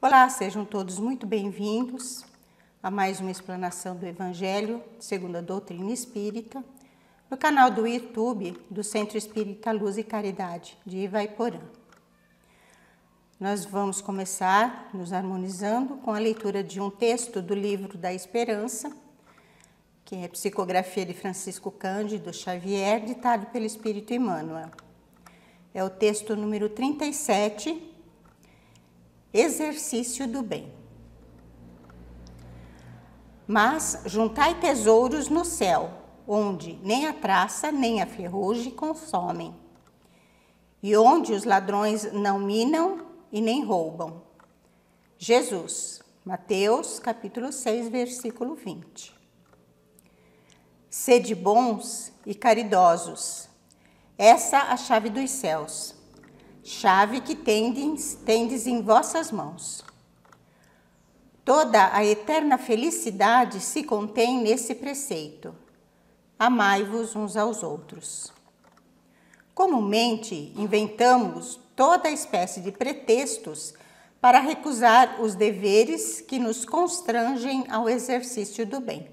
Olá, sejam todos muito bem-vindos a mais uma explanação do Evangelho segundo a doutrina espírita, no canal do YouTube do Centro Espírita Luz e Caridade de Ivaiporã. Nós vamos começar nos harmonizando com a leitura de um texto do Livro da Esperança, que é Psicografia de Francisco Cândido Xavier, ditado pelo Espírito Emmanuel. É o texto número 37, Exercício do Bem. Mas juntai tesouros no céu, onde nem a traça nem a ferrugem consomem, e onde os ladrões não minam e nem roubam. Jesus, Mateus, capítulo 6, versículo 20. Sede bons e caridosos, essa a chave dos céus, chave que tendes em vossas mãos. Toda a eterna felicidade se contém nesse preceito: amai-vos uns aos outros. Comumente inventamos toda espécie de pretextos para recusar os deveres que nos constrangem ao exercício do bem.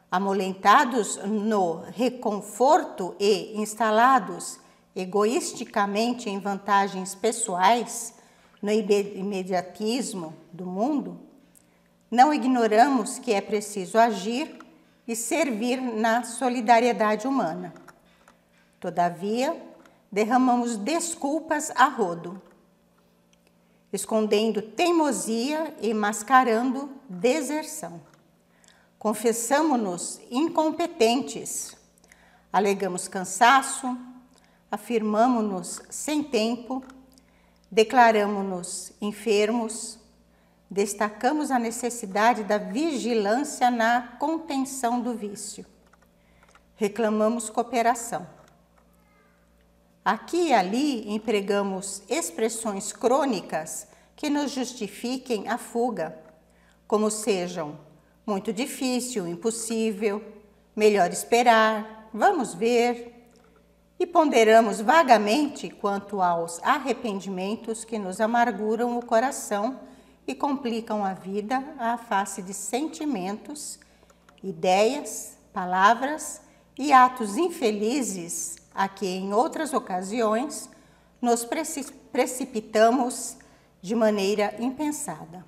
Amolentados no reconforto e instalados egoisticamente em vantagens pessoais, no imediatismo do mundo, não ignoramos que é preciso agir e servir na solidariedade humana. Todavia, derramamos desculpas a rodo, escondendo teimosia e mascarando deserção. Confessamo-nos incompetentes, alegamos cansaço, afirmamo-nos sem tempo, declaramo-nos enfermos, destacamos a necessidade da vigilância na contenção do vício. Reclamamos cooperação. Aqui e ali empregamos expressões crônicas que nos justifiquem a fuga, como sejam muito difícil, impossível, melhor esperar, vamos ver, e ponderamos vagamente quanto aos arrependimentos que nos amarguram o coração e complicam a vida à face de sentimentos, ideias, palavras e atos infelizes a que em outras ocasiões nos precipitamos de maneira impensada.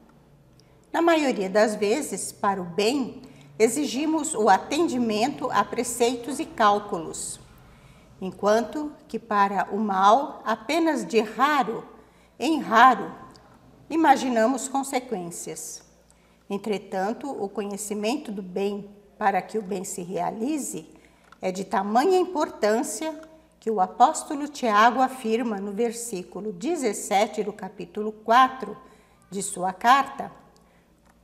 Na maioria das vezes, para o bem, exigimos o atendimento a preceitos e cálculos, enquanto que para o mal, apenas de raro em raro, imaginamos consequências. Entretanto, o conhecimento do bem, para que o bem se realize, é de tamanha importância que o apóstolo Tiago afirma no versículo 17 do capítulo 4 de sua carta,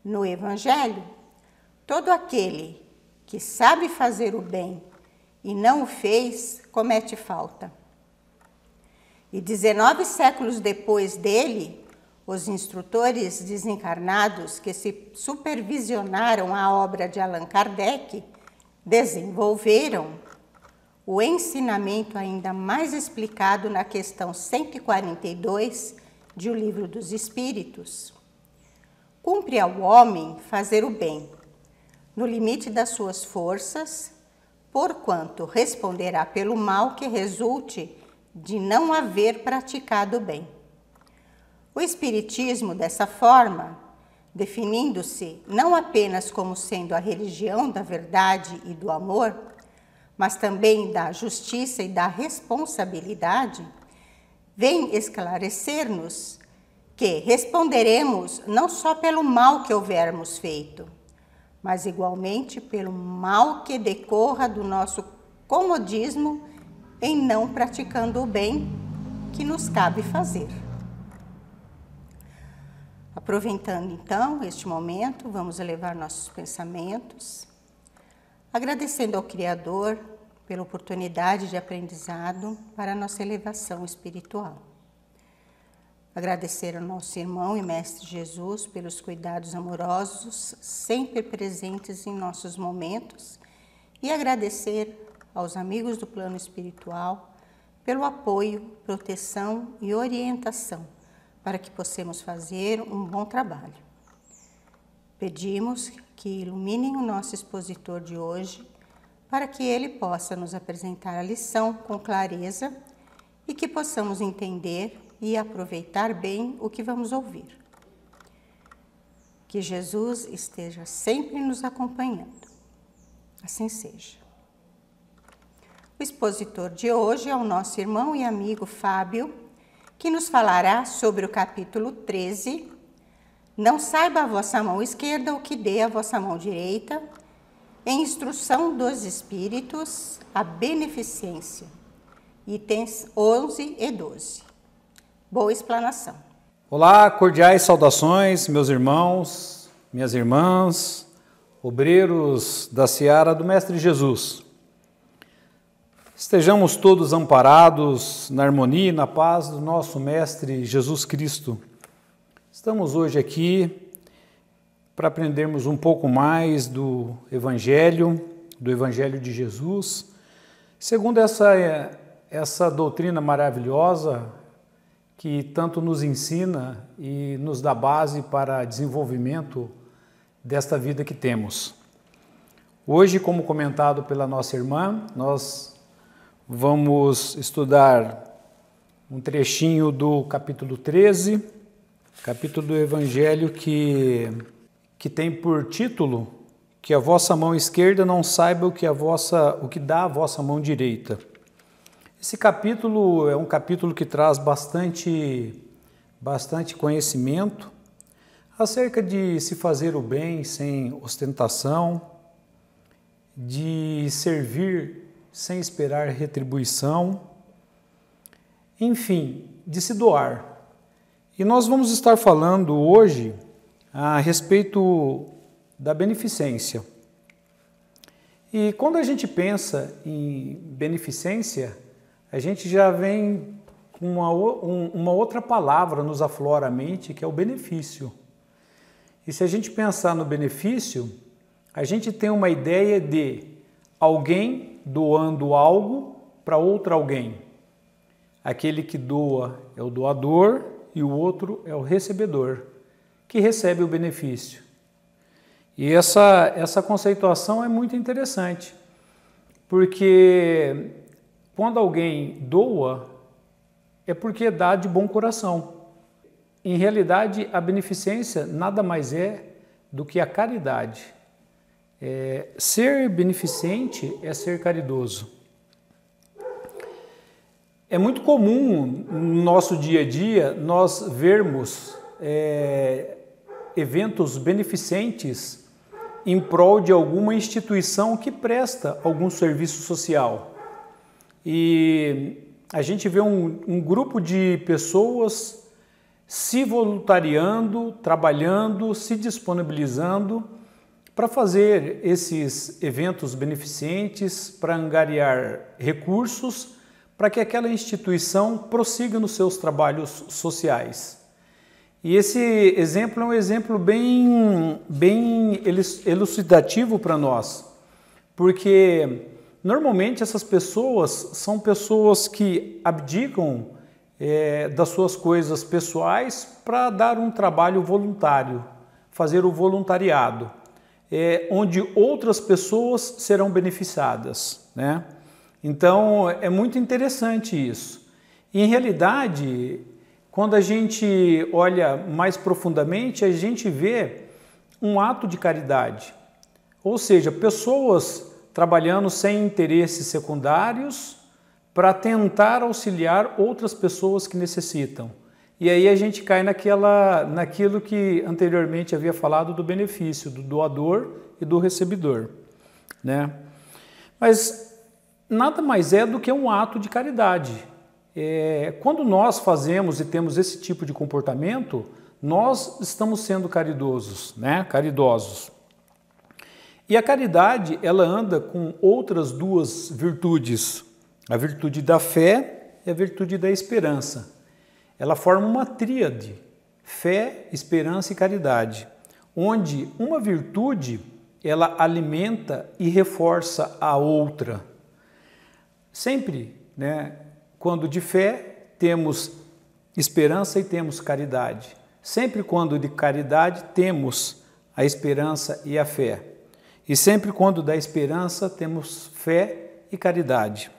no Evangelho: todo aquele que sabe fazer o bem e não o fez, comete falta. E 19 séculos depois dele, os instrutores desencarnados que se supervisionaram a obra de Allan Kardec desenvolveram o ensinamento ainda mais explicado na questão 142 de O Livro dos Espíritos. Cumpre ao homem fazer o bem, no limite das suas forças, porquanto responderá pelo mal que resulte de não haver praticado o bem. O Espiritismo, dessa forma, definindo-se não apenas como sendo a religião da verdade e do amor, mas também da justiça e da responsabilidade, vem esclarecer-nos que responderemos não só pelo mal que houvermos feito, mas igualmente pelo mal que decorra do nosso comodismo em não praticando o bem que nos cabe fazer. Aproveitando então este momento, vamos elevar nossos pensamentos, agradecendo ao Criador pela oportunidade de aprendizado para a nossa elevação espiritual. Agradecer ao nosso irmão e mestre Jesus pelos cuidados amorosos sempre presentes em nossos momentos e agradecer aos amigos do plano espiritual pelo apoio, proteção e orientação para que possamos fazer um bom trabalho. Pedimos que iluminem o nosso expositor de hoje, para que ele possa nos apresentar a lição com clareza e que possamos entender e aproveitar bem o que vamos ouvir. Que Jesus esteja sempre nos acompanhando. Assim seja. O expositor de hoje é o nosso irmão e amigo Fábio, que nos falará sobre o capítulo 13, Não saiba a vossa mão esquerda o que dê a vossa mão direita, em Instrução dos Espíritos, a Beneficência, itens 11 e 12. Boa explanação. Olá, cordiais saudações, meus irmãos, minhas irmãs, obreiros da seara do Mestre Jesus. Estejamos todos amparados na harmonia e na paz do nosso Mestre Jesus Cristo. Estamos hoje aqui para aprendermos um pouco mais do Evangelho de Jesus, segundo essa doutrina maravilhosa que tanto nos ensina e nos dá base para desenvolvimento desta vida que temos. Hoje, como comentado pela nossa irmã, nós vamos estudar um trechinho do capítulo 13, capítulo do Evangelho que tem por título que a vossa mão esquerda não saiba o que dá a vossa mão direita. Esse capítulo é um capítulo que traz bastante conhecimento acerca de se fazer o bem sem ostentação, de servir sem esperar retribuição, enfim, de se doar. E nós vamos estar falando hoje a respeito da beneficência. E quando a gente pensa em beneficência, a gente já vem com uma outra palavra nos aflora a mente, que é o benefício. E se a gente pensar no benefício, a gente tem uma ideia de alguém doando algo para outro alguém. Aquele que doa é o doador e o outro é o recebedor, que recebe o benefício. E essa conceituação é muito interessante, porque quando alguém doa, é porque dá de bom coração. Em realidade, a beneficência nada mais é do que a caridade. Ser beneficente é ser caridoso. É muito comum no nosso dia a dia nós vermos eventos beneficentes em prol de alguma instituição que presta algum serviço social. E a gente vê um grupo de pessoas se voluntariando, trabalhando, se disponibilizando para fazer esses eventos beneficentes, para angariar recursos, para que aquela instituição prossiga nos seus trabalhos sociais. E esse exemplo é um exemplo bem elucidativo para nós, porque normalmente essas pessoas são pessoas que abdicam das suas coisas pessoais para dar um trabalho voluntário, fazer o voluntariado, onde outras pessoas serão beneficiadas, né? Então é muito interessante isso. E, em realidade, quando a gente olha mais profundamente, a gente vê um ato de caridade, ou seja, pessoas trabalhando sem interesses secundários para tentar auxiliar outras pessoas que necessitam. E aí a gente cai naquilo que anteriormente havia falado do benefício, do doador e do recebedor, né? Mas nada mais é do que um ato de caridade. Quando nós fazemos e temos esse tipo de comportamento, nós estamos sendo caridosos, né? Caridosos. E a caridade, ela anda com outras duas virtudes, a virtude da fé e a virtude da esperança. Ela forma uma tríade, fé, esperança e caridade, onde uma virtude, ela alimenta e reforça a outra. Sempre, né, quando de fé, temos esperança e temos caridade. Sempre quando de caridade temos a esperança e a fé. E sempre quando da esperança temos fé e caridade.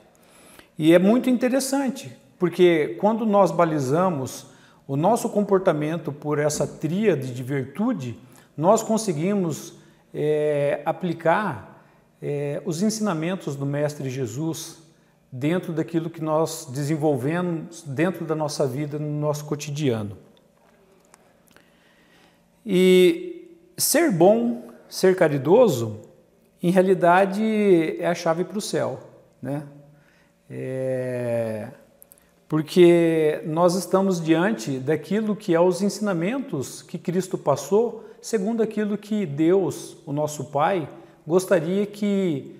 E é muito interessante, porque quando nós balizamos o nosso comportamento por essa tríade de virtude, nós conseguimos aplicar os ensinamentos do Mestre Jesus dentro daquilo que nós desenvolvemos dentro da nossa vida, no nosso cotidiano. E ser bom, ser caridoso, em realidade é a chave para o céu, né? Porque nós estamos diante daquilo que é os ensinamentos que Cristo passou, segundo aquilo que Deus, o nosso Pai, gostaria que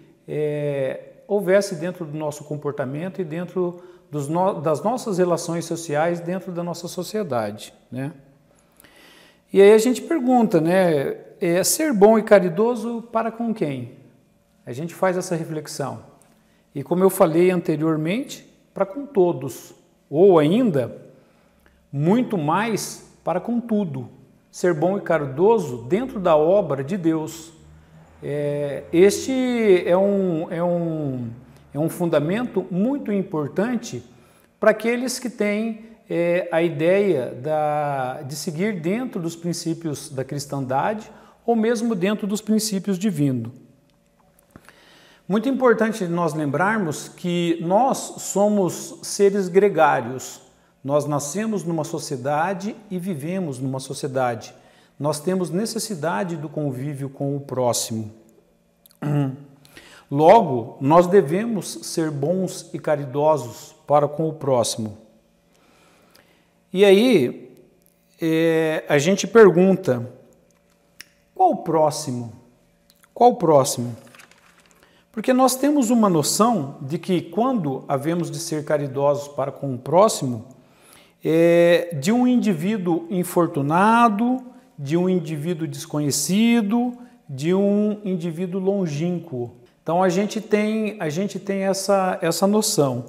houvesse dentro do nosso comportamento e dentro das nossas relações sociais, dentro da nossa sociedade, né? E aí a gente pergunta, né, ser bom e caridoso para com quem? A gente faz essa reflexão. E como eu falei anteriormente, para com todos, ou ainda, muito mais para com tudo. Ser bom e caridoso dentro da obra de Deus. Este é um fundamento muito importante para aqueles que têm a ideia de seguir dentro dos princípios da cristandade ou mesmo dentro dos princípios divinos. Muito importante nós lembrarmos que nós somos seres gregários. Nós nascemos numa sociedade e vivemos numa sociedade. Nós temos necessidade do convívio com o próximo. Logo, nós devemos ser bons e caridosos para com o próximo. E aí, a gente pergunta, qual o próximo? Qual o próximo? Porque nós temos uma noção de que quando havemos de ser caridosos para com o próximo, de um indivíduo infortunado, de um indivíduo desconhecido, de um indivíduo longínquo. Então a gente tem essa noção.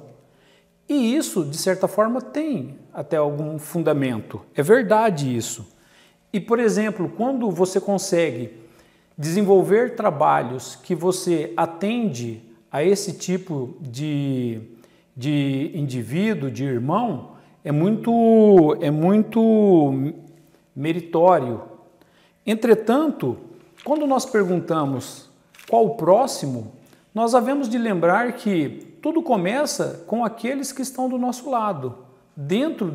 E isso, de certa forma, tem até algum fundamento. É verdade isso. E, por exemplo, quando você consegue desenvolver trabalhos que você atende a esse tipo de indivíduo, de irmão, é muito meritório. Entretanto, quando nós perguntamos qual o próximo, nós havemos de lembrar que tudo começa com aqueles que estão do nosso lado, dentro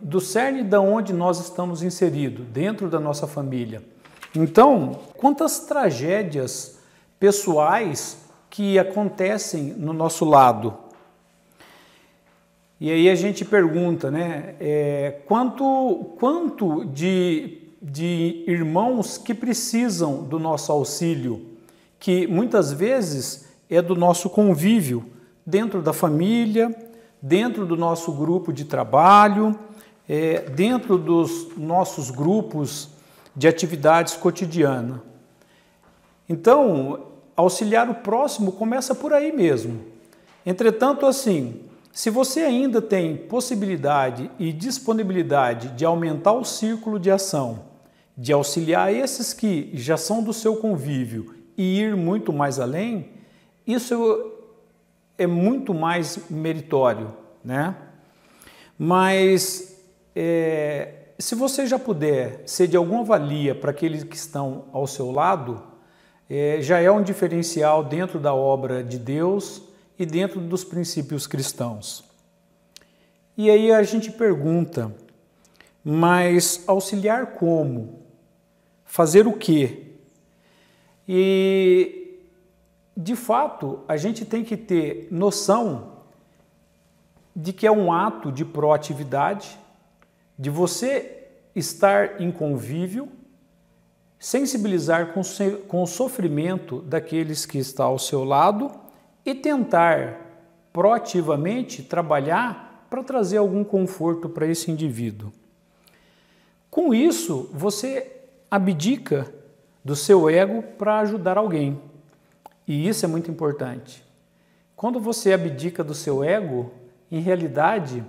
do cerne de onde nós estamos inseridos, dentro da nossa família. Então, quantas tragédias pessoais que acontecem no nosso lado? E aí a gente pergunta, né, quanto de irmãos que precisam do nosso auxílio, que muitas vezes é do nosso convívio, dentro da família, dentro do nosso grupo de trabalho, dentro dos nossos grupos de atividades cotidianas. Então, auxiliar o próximo começa por aí mesmo. Entretanto, assim, se você ainda tem possibilidade e disponibilidade de aumentar o círculo de ação, de auxiliar esses que já são do seu convívio e ir muito mais além, isso é muito mais meritório, né? Mas se você já puder ser de alguma valia para aqueles que estão ao seu lado, já é um diferencial dentro da obra de Deus e dentro dos princípios cristãos. E aí a gente pergunta, mas auxiliar como? Fazer o quê? E, de fato, a gente tem que ter noção de que é um ato de proatividade, de você estar em convívio, sensibilizar com o sofrimento daqueles que estão ao seu lado e tentar proativamente trabalhar para trazer algum conforto para esse indivíduo. Com isso, você abdica do seu ego para ajudar alguém. E isso é muito importante. Quando você abdica do seu ego, em realidade,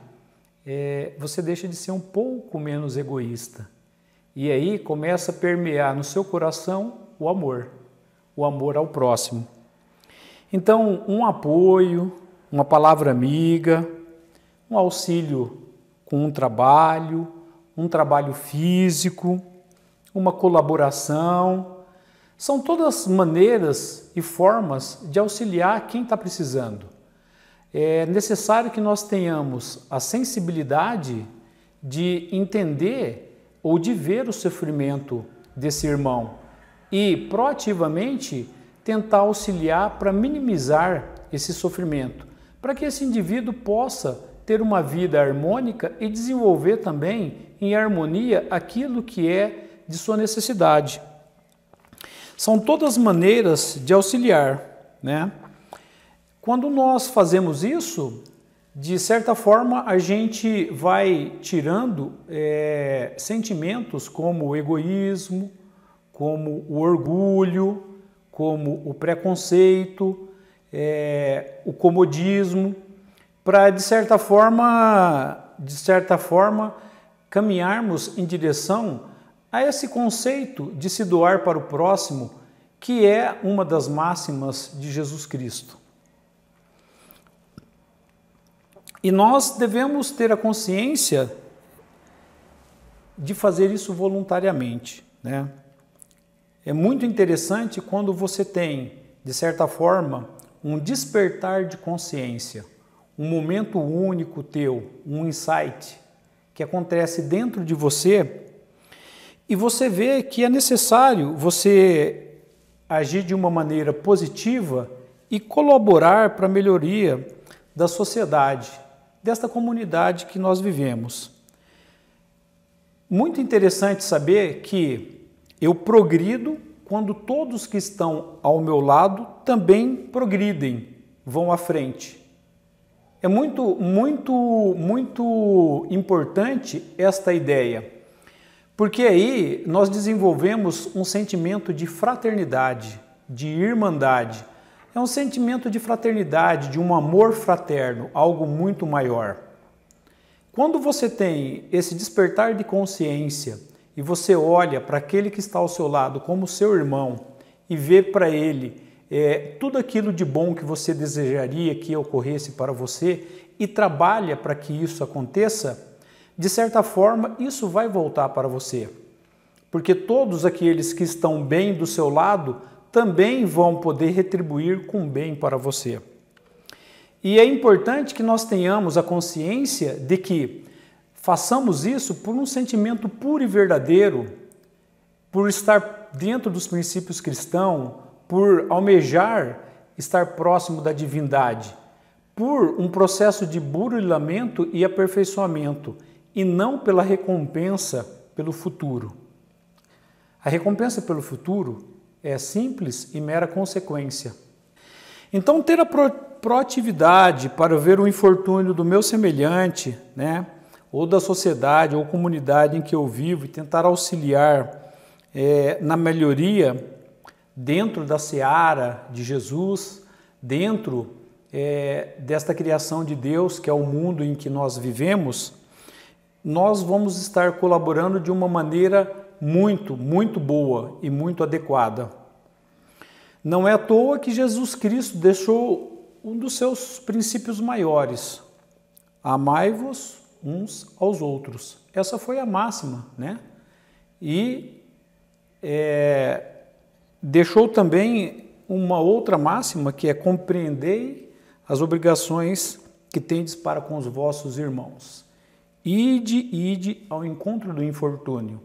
você deixa de ser um pouco menos egoísta. E aí começa a permear no seu coração o amor ao próximo. Então, um apoio, uma palavra amiga, um auxílio com um trabalho físico, uma colaboração, são todas maneiras e formas de auxiliar quem está precisando. É necessário que nós tenhamos a sensibilidade de entender ou de ver o sofrimento desse irmão e proativamente tentar auxiliar para minimizar esse sofrimento, para que esse indivíduo possa ter uma vida harmônica e desenvolver também em harmonia aquilo que é de sua necessidade. São todas maneiras de auxiliar, né? Quando nós fazemos isso, de certa forma a gente vai tirando sentimentos como o egoísmo, como o orgulho, como o preconceito, o comodismo, para de certa forma, caminharmos em direção a esse conceito de se doar para o próximo, que é uma das máximas de Jesus Cristo. E nós devemos ter a consciência de fazer isso voluntariamente, né? É muito interessante quando você tem, de certa forma, um despertar de consciência, um momento único teu, um insight que acontece dentro de você e você vê que é necessário você agir de uma maneira positiva e colaborar para a melhoria da sociedade, desta comunidade que nós vivemos. Muito interessante saber que eu progrido quando todos que estão ao meu lado também progridem, vão à frente. É muito importante esta ideia, porque aí nós desenvolvemos um sentimento de fraternidade, de irmandade. É um sentimento de fraternidade, de um amor fraterno, algo muito maior. Quando você tem esse despertar de consciência e você olha para aquele que está ao seu lado como seu irmão e vê para ele tudo aquilo de bom que você desejaria que ocorresse para você e trabalha para que isso aconteça, de certa forma isso vai voltar para você. Porque todos aqueles que estão bem do seu lado também vão poder retribuir com bem para você. E é importante que nós tenhamos a consciência de que façamos isso por um sentimento puro e verdadeiro, por estar dentro dos princípios cristãos, por almejar estar próximo da divindade, por um processo de burilamento e aperfeiçoamento, e não pela recompensa pelo futuro. A recompensa pelo futuro é simples e mera consequência. Então, ter a proatividade para ver o infortúnio do meu semelhante, né, ou da sociedade ou comunidade em que eu vivo e tentar auxiliar na melhoria dentro da seara de Jesus, dentro desta criação de Deus, que é o mundo em que nós vivemos, nós vamos estar colaborando de uma maneira muito boa e muito adequada. Não é à toa que Jesus Cristo deixou um dos seus princípios maiores: amai-vos uns aos outros. Essa foi a máxima, né? E deixou também uma outra máxima, que é: compreendei as obrigações que tendes para com os vossos irmãos. Ide ao encontro do infortúnio.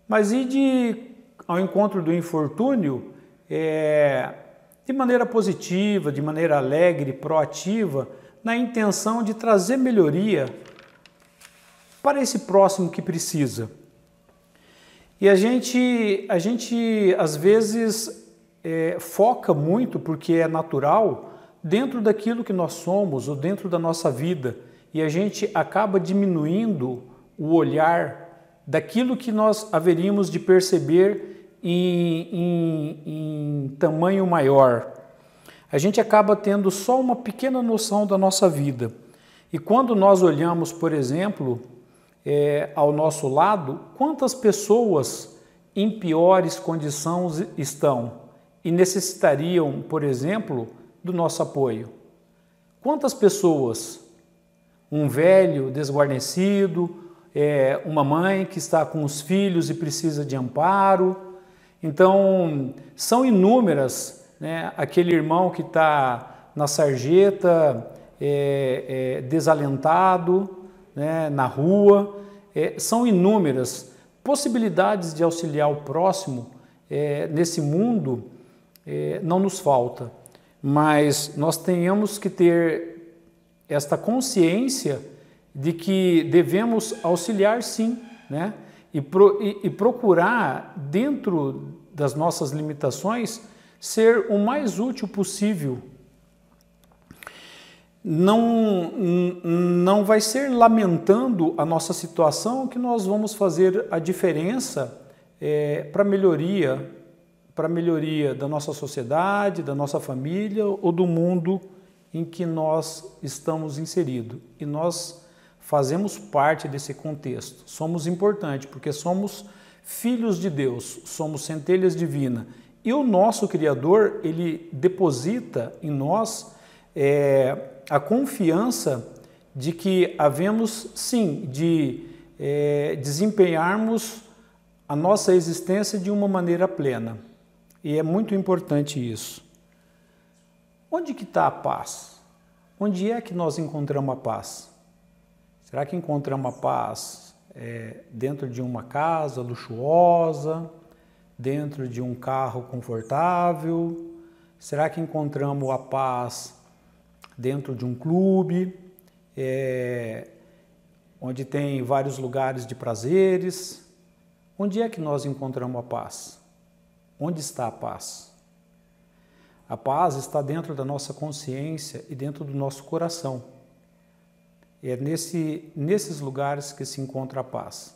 Mas ide ao encontro do infortúnio de maneira positiva, de maneira alegre, proativa, na intenção de trazer melhoria para esse próximo que precisa. E a gente às vezes foca muito, porque é natural, dentro daquilo que nós somos ou dentro da nossa vida, e a gente acaba diminuindo o olhar daquilo que nós haveríamos de perceber em tamanho maior. A gente acaba tendo só uma pequena noção da nossa vida. E quando nós olhamos, por exemplo, ao nosso lado, quantas pessoas em piores condições estão e necessitariam, por exemplo, do nosso apoio? Quantas pessoas? Um velho desguarnecido, uma mãe que está com os filhos e precisa de amparo. Então, são inúmeras, né? Aquele irmão que está na sarjeta, desalentado, né? Na rua. São inúmeras possibilidades de auxiliar o próximo nesse mundo, não nos falta. Mas nós tenhamos que ter esta consciência de que devemos auxiliar sim, né? E procurar, dentro das nossas limitações, ser o mais útil possível. Não vai ser lamentando a nossa situação que nós vamos fazer a diferença para a melhoria da nossa sociedade, da nossa família ou do mundo em que nós estamos inseridos. E nós fazemos parte desse contexto. Somos importantes porque somos filhos de Deus, somos centelhas divinas. E o nosso Criador, ele deposita em nós a confiança de que havemos, sim, de desempenharmos a nossa existência de uma maneira plena. E é muito importante isso. Onde que está a paz? Onde é que nós encontramos a paz? Será que encontramos a paz dentro de uma casa luxuosa, dentro de um carro confortável? Será que encontramos a paz dentro de um clube, onde tem vários lugares de prazeres? Onde é que nós encontramos a paz? Onde está a paz? A paz está dentro da nossa consciência e dentro do nosso coração. É nesses lugares que se encontra a paz.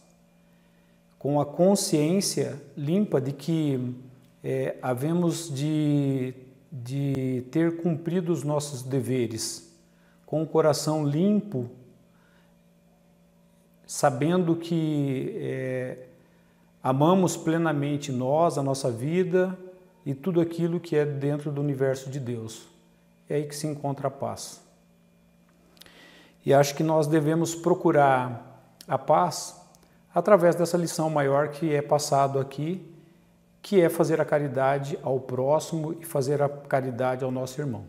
Com a consciência limpa de que havemos de ter cumprido os nossos deveres, com o coração limpo, sabendo que amamos plenamente nós, a nossa vida e tudo aquilo que é dentro do universo de Deus. É aí que se encontra a paz. E acho que nós devemos procurar a paz através dessa lição maior que é passado aqui, que é fazer a caridade ao próximo e fazer a caridade ao nosso irmão.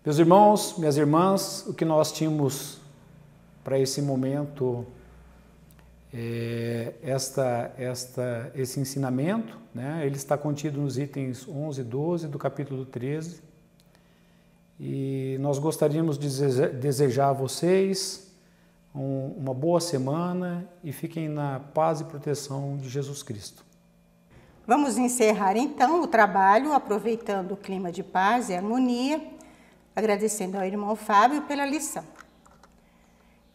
Meus irmãos, minhas irmãs, o que nós tínhamos para esse momento esse ensinamento, né? Ele está contido nos itens 11 e 12 do capítulo 13. E nós gostaríamos de desejar a vocês uma boa semana e fiquem na paz e proteção de Jesus Cristo. Vamos encerrar então o trabalho aproveitando o clima de paz e harmonia, agradecendo ao irmão Fábio pela lição.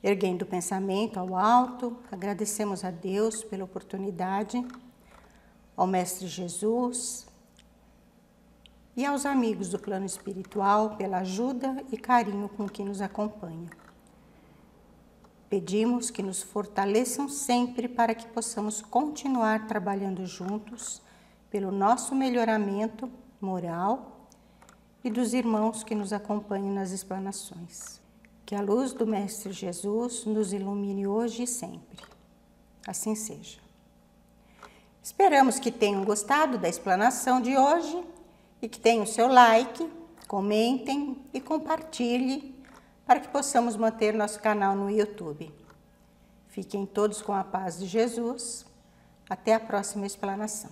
Erguendo o pensamento ao alto, agradecemos a Deus pela oportunidade, ao Mestre Jesus e aos amigos do plano espiritual pela ajuda e carinho com que nos acompanham. Pedimos que nos fortaleçam sempre para que possamos continuar trabalhando juntos pelo nosso melhoramento moral e dos irmãos que nos acompanham nas explanações. Que a luz do Mestre Jesus nos ilumine hoje e sempre. Assim seja. Esperamos que tenham gostado da explanação de hoje e que tenham seu like, comentem e compartilhem para que possamos manter nosso canal no YouTube. Fiquem todos com a paz de Jesus. Até a próxima explanação.